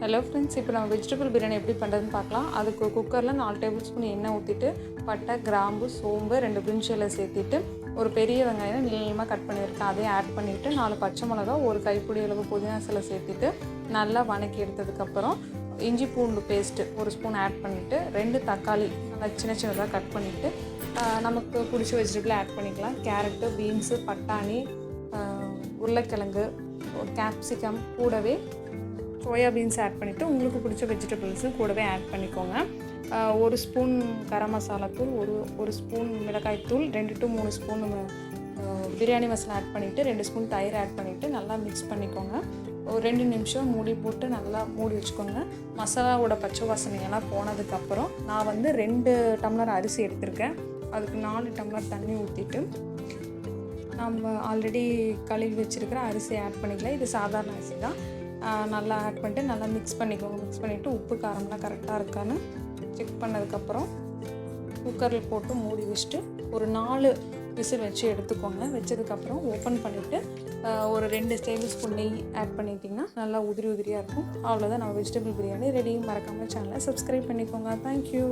Hello friends, இப்போ நம்ம vegetable biryani எப்படி பண்ணுறதுன்னு பார்க்கலாம். அதுக்கு குக்கரில் 4 டேபிள் ஸ்பூன் எண்ணெய் ஊற்றிட்டு பட்டை, கிராம்பு, சோம்பு, 2 பிரிஞ்சி இலை சேர்த்திட்டு ஒரு பெரிய வெங்காயம் நீளமாக கட் பண்ணியிருக்கேன் அதையும் ஆட் பண்ணிவிட்டு 4 பச்சை மிளகா, ஒரு கைப்பிடி அளவு புதினா சிலை சேர்த்திட்டு நல்லா வதக்கி எடுத்ததுக்கப்புறம் இஞ்சி பூண்டு பேஸ்ட்டு ஒரு ஸ்பூன் ஆட் பண்ணிவிட்டு 2 தக்காளி நல்லா சின்ன சின்னதாக கட் பண்ணிவிட்டு நமக்கு பிடிச்ச வெஜிடபிளை ஆட் பண்ணிக்கலாம். கேரட்டு, பீன்ஸு, பட்டாணி, உருளைக்கிழங்கு, கேப்சிகம், கூடவே சோயா பீன்ஸ் ஆட் பண்ணிவிட்டு உங்களுக்கு பிடிச்ச வெஜிடபிள்ஸு கூடவே ஆட் பண்ணிக்கோங்க. 1 ஸ்பூன் கரம் மசாலா தூள், ஒரு ஸ்பூன் மிளகாய் தூள், 2 to 3 spoon biryani masala add பண்ணிவிட்டு 2 ஸ்பூன் தயிர் ஆட் பண்ணிவிட்டு நல்லா மிக்ஸ் பண்ணிக்கோங்க. ஒரு 2 நிமிஷம் மூடி போட்டு நல்லா மூடி வச்சுக்கோங்க. மசாலாவோட பச்சை வாசனையெல்லாம் போனதுக்கப்புறம் நான் 2 டம்ளர் அரிசி எடுத்திருக்கேன். அதுக்கு 4 டம்ளர் தண்ணி ஊற்றிட்டு நம்ம ஆல்ரெடி கழுவி வச்சுருக்கிற அரிசி ஆட் பண்ணிக்கலாம். இது சாதாரண அரிசி தான். நல்லா ஆட் பண்ணிட்டு நல்லா மிக்ஸ் பண்ணிக்கோங்க. மிக்ஸ் பண்ணிவிட்டு உப்பு காரம்லாம் கரெக்டாக இருக்கான்னு செக் பண்ணதுக்கப்புறம் குக்கரில் போட்டு மூடி வச்சுட்டு ஒரு 4 விசில் வச்சு எடுத்துக்கோங்க. வச்சதுக்கப்புறம் ஓப்பன் பண்ணிவிட்டு ஒரு 2 டேபிள் ஸ்பூன் நெய் ஆட் பண்ணிட்டிங்கன்னா நல்லா உதிரியாக இருக்கும். அவ்வளோதான், நம்ம வெஜிடபிள் பிரியாணி ரெடி. மறக்காமல் சேனலை சப்ஸ்கிரைப் பண்ணிக்கோங்க. தேங்க்யூ.